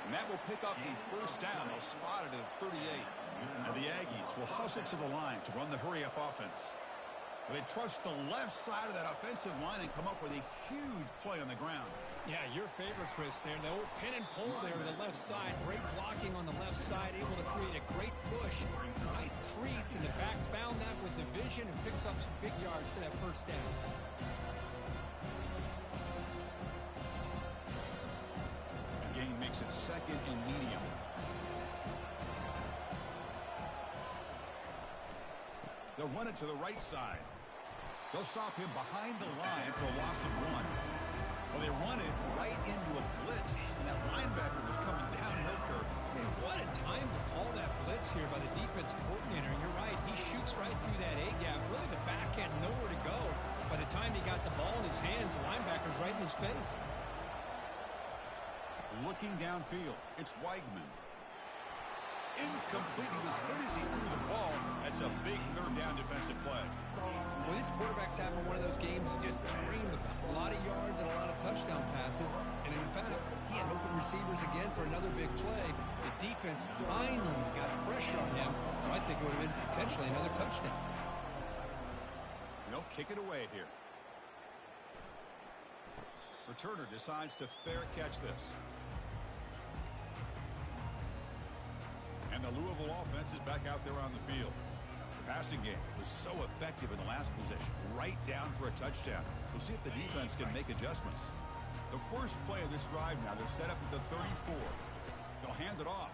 And that will pick up the first down. They'll spot it at 38. And the Aggies will hustle to the line to run the hurry-up offense. They trust the left side of that offensive line and come up with a huge play on the ground. Yeah, your favorite, Chris, there. The old pin and pull there to the left side. Great blocking on the left side, able to create a great push. Nice crease in the back. Found that with the vision and picks up some big yards for that first down. The gain makes it second and medium. They'll run it to the right side. They'll stop him behind the line for a loss of 1. Well, they run it right into a blitz, and that linebacker was coming downhill curve. Man, what a time to call that blitz here by the defensive coordinator. And you're right, he shoots right through that A-gap. Really, the back had nowhere to go. By the time he got the ball in his hands, the linebacker's right in his face. Looking downfield, it's Weigman. Incomplete. He was hit as he threw the ball. That's a big third down defensive play. Well, this quarterback's having one of those games he just dreamed about. A lot of yards and a lot of touchdown passes. And in fact, he had open receivers again for another big play. The defense finally got pressure on him. Well, I think it would have been potentially another touchdown. They'll kick it away here. Returner decides to fair catch this. And the Louisville offense is back out there on the field. The passing game was so effective in the last possession. Right down for a touchdown. We'll see if the defense can make adjustments. The first play of this drive now, they're set up at the 34. They'll hand it off.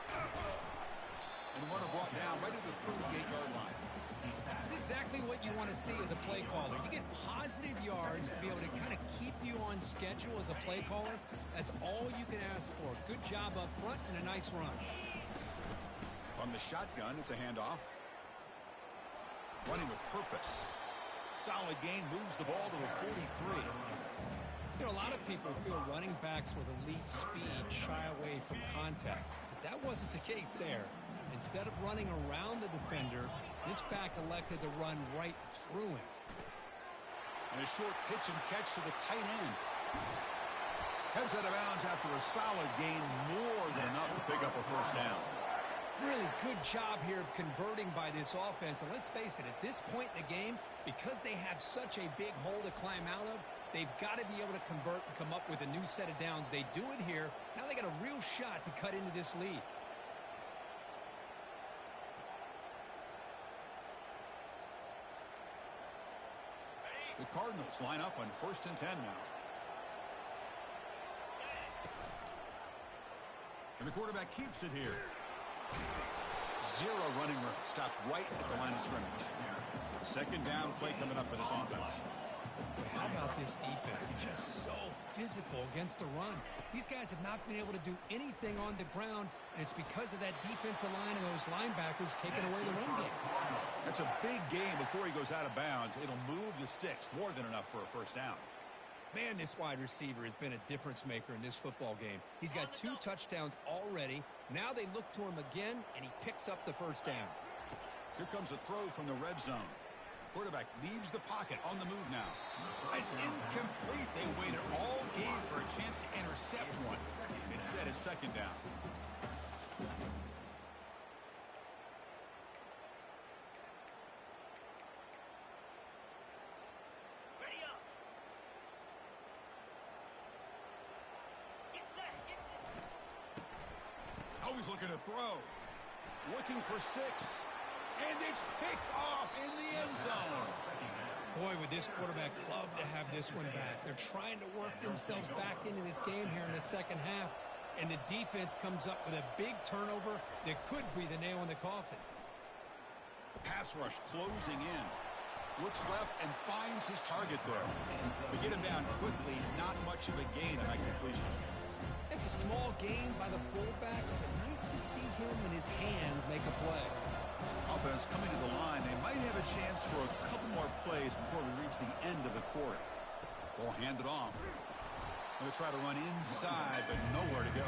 And the runner brought down right at the 38-yard line. That's exactly what you want to see as a play caller. You get positive yards to be able to kind of keep you on schedule as a play caller. That's all you can ask for. Good job up front and a nice run. From the shotgun, it's a handoff. Running with purpose. Solid gain, moves the ball to the 43. You know, a lot of people feel running backs with elite speed shy away from contact. But that wasn't the case there. Instead of running around the defender, this back elected to run right through him. And a short pitch and catch to the tight end. Heads out of bounds after a solid gain, more than enough to pick up a first down. Really good job here of converting by this offense. And let's face it, at this point in the game, because they have such a big hole to climb out of, they've got to be able to convert and come up with a new set of downs. They do it here. Now they got a real shot to cut into this lead. The Cardinals line up on 1st and 10 now. And the quarterback keeps it here. Zero running room. Stopped right at the line of scrimmage. Second down play coming up for this offense. How about this defense? Just so physical against the run. These guys have not been able to do anything on the ground, and it's because of that defensive line and those linebackers taking away the run game. That's a big game before he goes out of bounds. It'll move the sticks more than enough for a first down. Man, this wide receiver has been a difference maker in this football game. He's got 2 touchdowns already. Now they look to him again, and he picks up the first down. Here comes a throw from the red zone. Quarterback leaves the pocket on the move now. It's incomplete. They waited all game for a chance to intercept one. Instead, it's second down. Always looking to throw. Looking for 6. And it's picked off in the end zone. Boy, would this quarterback love to have this one back. They're trying to work themselves back into this game here in the second half. And the defense comes up with a big turnover that could be the nail in the coffin. Pass rush closing in. Looks left and finds his target there. They get him down quickly. Not much of a gain on that completion. It's a small gain by the fullback, but nice to see him and his hand make a play. Offense coming to the line. They might have a chance for a couple more plays before we reach the end of the quarter. Ball handed off. Going to try to run inside, but nowhere to go.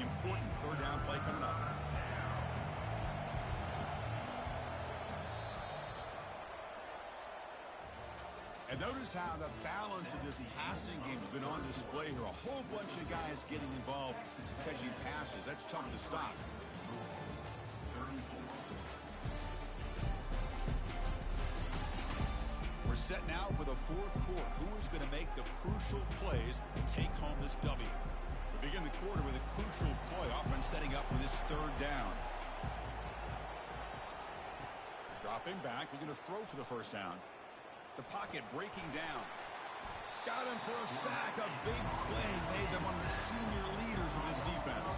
Important third down play coming up. And notice how the balance of this passing game has been on display here. A whole bunch of guys getting involved catching passes. That's tough to stop. We're set now for the fourth quarter. Who is going to make the crucial plays to take home this W? We begin the quarter with a crucial play. Offense setting up for this third down. Dropping back. We're going to throw for the first down. The pocket breaking down. Got him for a sack. A big play made them one of the senior leaders of this defense.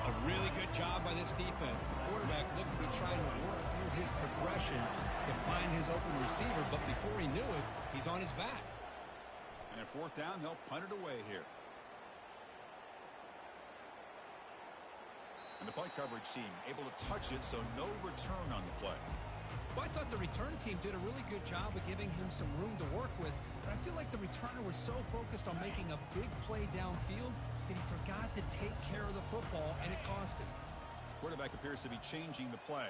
A really good job by this defense. The quarterback looked to be trying to work through his progressions to find his open receiver, but before he knew it, he's on his back. And at fourth down, they'll punt it away here. And the play coverage team able to touch it, so no return on the play. Well, I thought the return team did a really good job of giving him some room to work with, but I feel like the returner was so focused on making a big play downfield that he forgot to take care of the football, and it cost him. Quarterback appears to be changing the play.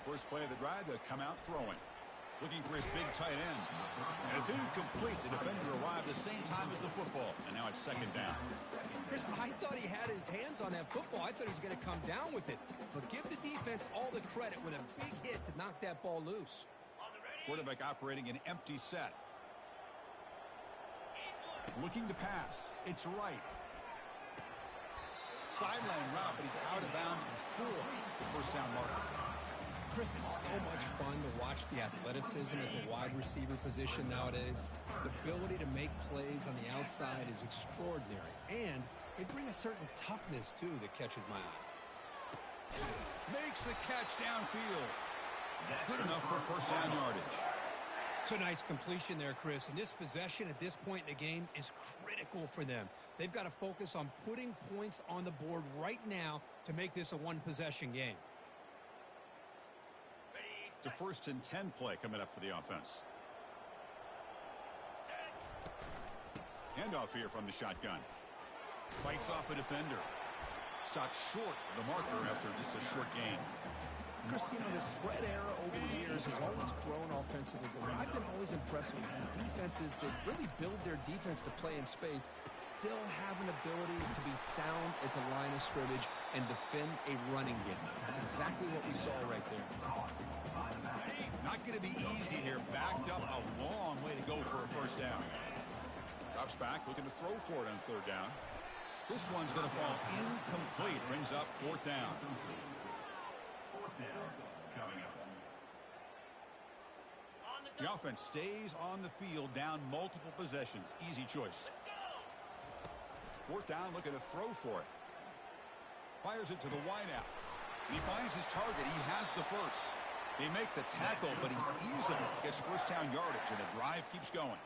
First play of the drive, they'll come out throwing. Looking for his big tight end. And it's incomplete. The defender arrived at the same time as the football. And now it's second down. Chris, I thought he had his hands on that football. I thought he was going to come down with it. But give the defense all the credit with a big hit to knock that ball loose. Quarterback operating an empty set. Looking to pass. It's right. Sideline route, but he's out of bounds before the first down marker. Chris, it's so much fun to watch the athleticism at the wide receiver position nowadays. The ability to make plays on the outside is extraordinary. And they bring a certain toughness, too, that catches my eye. Makes the catch downfield. Good enough for first down yardage. It's a nice completion there, Chris. And this possession at this point in the game is critical for them. They've got to focus on putting points on the board right now to make this a one-possession game. It's a 1st and 10 play coming up for the offense. Handoff here from the shotgun. Fights off a defender. Stops short of the marker after just a short gain. Chris, you know, the spread era over the years has always grown offensively, but what I've been always impressed with defenses that really build their defense to play in space still have an ability to be sound at the line of scrimmage and defend a running game. That's exactly what we saw right there. Not going to be easy here. Backed up a long way to go for a first down. Drops back, looking to throw for it on third down. This one's going to fall incomplete. Brings up fourth down. The offense stays on the field, down multiple possessions. Easy choice. Fourth down, looking to throw for it. Fires it to the wideout. He finds his target. He has the first. They make the tackle, but he easily gets first down yardage, and the drive keeps going.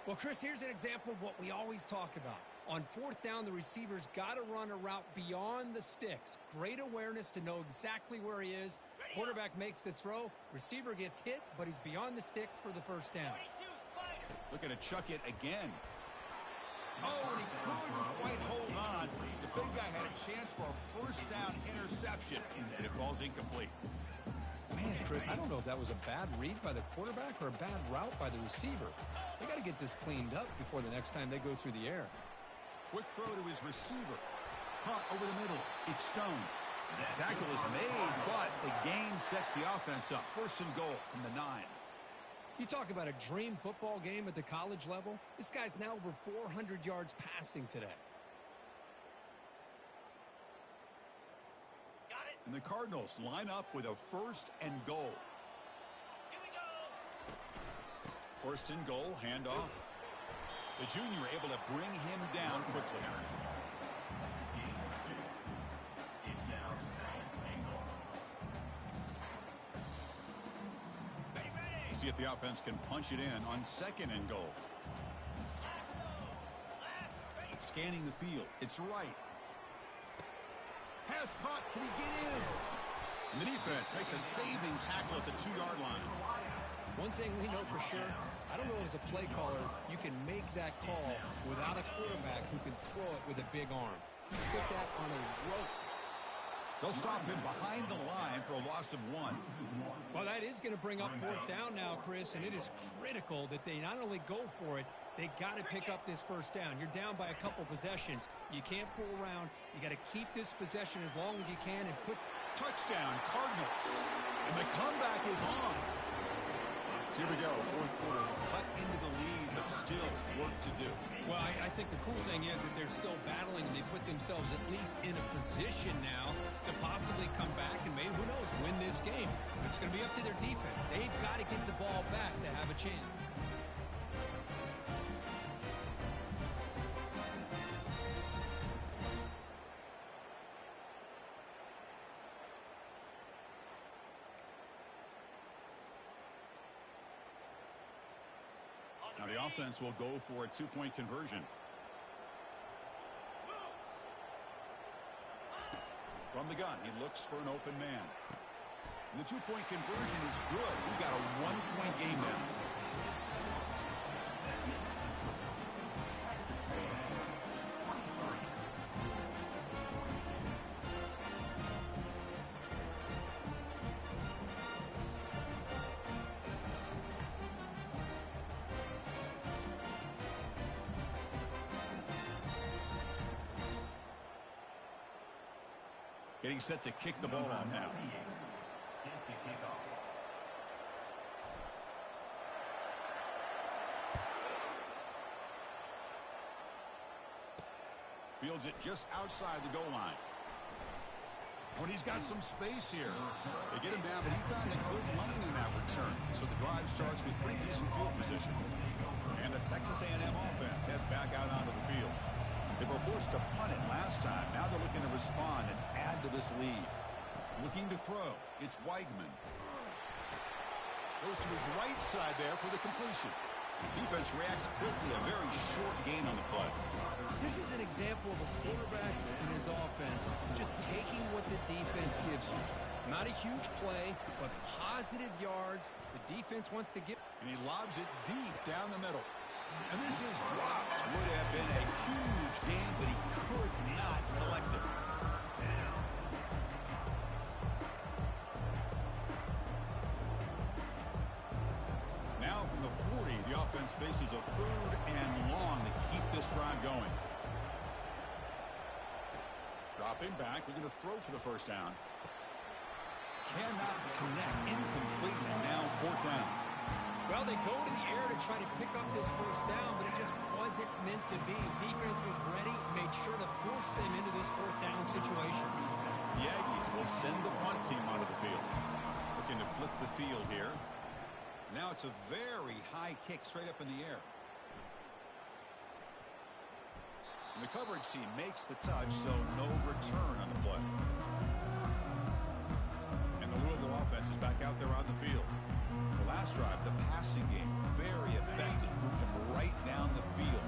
Well, Chris, here's an example of what we always talk about. On fourth down, the receiver's got to run a route beyond the sticks. Great awareness to know exactly where he is. Quarterback makes the throw. Receiver gets hit, but he's beyond the sticks for the first down. Looking to chuck it again. Oh, and he couldn't quite hold on. The big guy had a chance for a first down interception, and it falls incomplete. Man, Chris, I don't know if that was a bad read by the quarterback or a bad route by the receiver. They got to get this cleaned up before the next time they go through the air. Quick throw to his receiver. Caught over the middle. It's Stone. Tackle is made, but the gain sets the offense up. First and goal from the 9. You talk about a dream football game at the college level. This guy's now over 400 yards passing today. And the Cardinals line up with a first and goal. First and goal, handoff. The junior able to bring him down quickly. See if the offense can punch it in on second and goal. scanning the field. It's right. Pass caught. Can he get in? And the defense makes a saving tackle at the 2-yard line. One thing we know for sure, I don't know as a play caller, you can make that call without a quarterback who can throw it with a big arm. He put that on a rope. They'll stop him behind the line for a loss of 1. Well, that is going to bring up 4th down now, Chris, and it is critical that they not only go for it, they got to pick up this 1st down. You're down by a couple possessions. You can't fool around. You got to keep this possession as long as you can and put... Touchdown, Cardinals. And the comeback is on. So here we go, 4th quarter. Cut into the lead, but still work to do. Well, I think the cool thing is that they're still battling, and they put themselves at least in a position now to possibly come back and maybe, who knows, win this game. It's going to be up to their defense. They've got to get the ball back to have a chance. Now the offense will go for a 2-point conversion. From the gun, he looks for an open man. And the 2-point conversion is good. We've got a 1-point game now. Getting set to kick the ball off now. Fields it just outside the goal line. When he's got some space here. They get him down, but he found a good lane in that return. So the drive starts with pretty decent field position. And the Texas A&M offense heads back out onto the field. They were forced to punt it last time. Now they're looking to respond and add to this lead. Looking to throw. It's Weigman. Goes to his right side there for the completion. Defense reacts quickly. A very short gain on the play. This is an example of a quarterback and his offense just taking what the defense gives you. Not a huge play, but positive yards. The defense wants to get... And he lobs it deep down the middle. And this is dropped. Would have been a huge gain, but he could not collect it. Now from the 40, the offense faces a 3rd and long to keep this drive going. Dropping back, looking to throw for the 1st down. Cannot connect, incomplete, and now 4th down. Well, they go to the air to try to pick up this 1st down, but it just wasn't meant to be. Defense was ready, made sure to force them into this 4th down situation. The Aggies will send the punt team onto the field. Looking to flip the field here. Now it's a very high kick straight up in the air. And the coverage team makes the touch, so no return on the play. And the Louisville offense is back out there on the field. The last drive, the passing game, very effective. Moved them right down the field.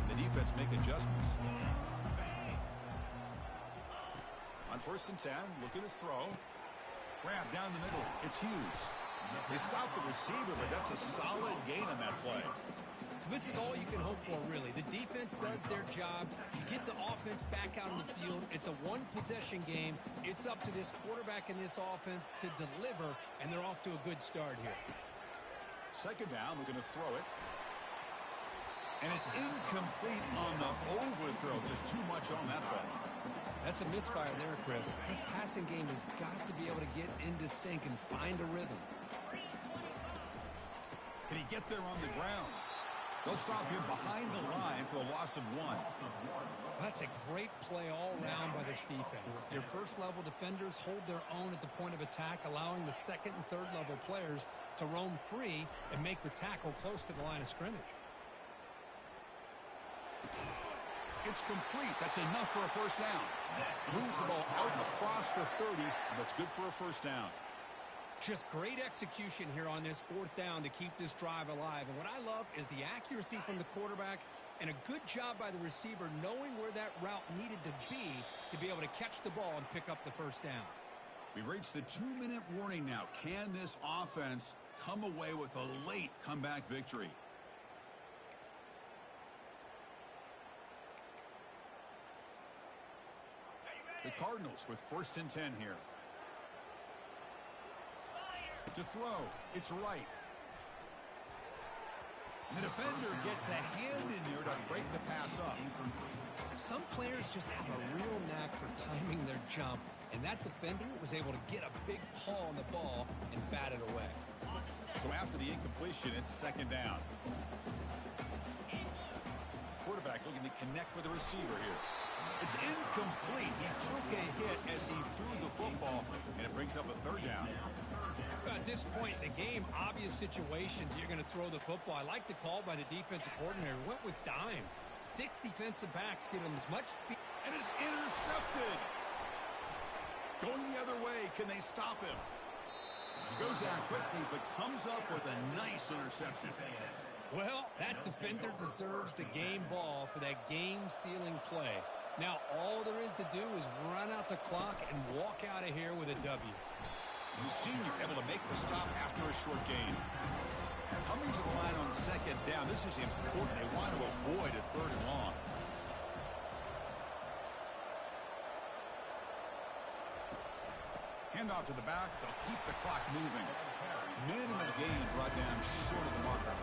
And the defense make adjustments. On 1st and 10, looking to throw. Grab down the middle. It's Hughes. They stop the receiver, but that's a solid gain on that play. This is all you can hope for, really. The defense does their job. You get the offense back out on the field. It's a 1-possession game. It's up to this quarterback and this offense to deliver, and they're off to a good start here. 2nd down, we're going to throw it. And it's incomplete on the overthrow. Just too much on that ball. That's a misfire there, Chris. This passing game has got to be able to get into sync and find a rhythm. Can he get there on the ground? They'll stop him behind the line for a loss of 1. That's a great play all around by this defense. Your 1st-level defenders hold their own at the point of attack, allowing the 2nd and 3rd-level players to roam free and make the tackle close to the line of scrimmage. It's complete. That's enough for a 1st down. Moves the ball out across the 30, and that's good for a 1st down. Just great execution here on this fourth down to keep this drive alive. And what I love is the accuracy from the quarterback and a good job by the receiver knowing where that route needed to be able to catch the ball and pick up the first down. We've reached the 2-minute warning now. Can this offense come away with a late comeback victory? The Cardinals with 1st and 10 here. To throw, it's right. The defender gets a hand in there to break the pass up. Some players just have a real knack for timing their jump, and that defender was able to get a big paw on the ball and bat it away. So after the incompletion, it's 2nd down. Quarterback looking to connect with the receiver here. It's incomplete. He took a hit as he threw the football, and it brings up a 3rd down. At this point in the game, obvious situations, you're going to throw the football. I like the call by the defensive coordinator. Went with dime. 6 defensive backs give him as much speed. And it's intercepted. Going the other way. Can they stop him? He goes down quickly, but comes up with a nice interception. Well, that defender deserves the game ball for that game-sealing play. Now, all there is to do is run out the clock and walk out of here with a W. The senior able to make the stop after a short gain. Coming to the line on 2nd down. This is important. They want to avoid a 3rd and long. Handoff to the back. They'll keep the clock moving. Minimal gain brought down short of the marker.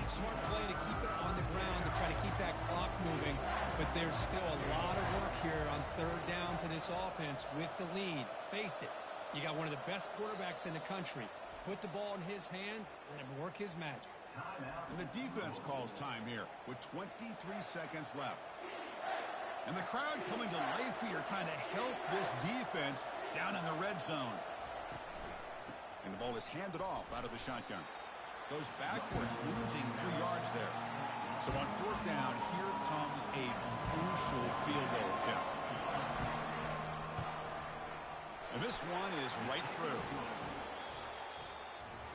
Smart play to keep it on the ground to try to keep that clock moving. But there's still a lot of work here on 3rd down for this offense with the lead. Face it. You got one of the best quarterbacks in the country. Put the ball in his hands, let him work his magic. And the defense calls time here with 23 seconds left. And the crowd coming to life here trying to help this defense down in the red zone. And the ball is handed off out of the shotgun. Goes backwards, losing 3 yards there. So on 4th down, here comes a crucial field goal attempt. And this one is right through.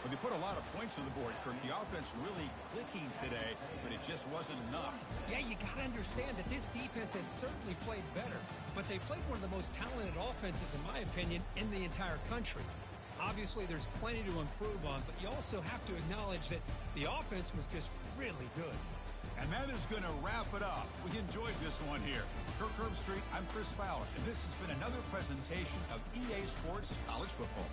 Well, they put a lot of points on the board, Kirk. The offense really clicking today, but it just wasn't enough. Yeah, you got to understand that this defense has certainly played better, but they played one of the most talented offenses, in my opinion, in the entire country. Obviously, there's plenty to improve on, but you also have to acknowledge that the offense was just really good. And that is going to wrap it up. We enjoyed this one here. Kirk Herbstreit, I'm Chris Fowler, and this has been another presentation of EA Sports College Football.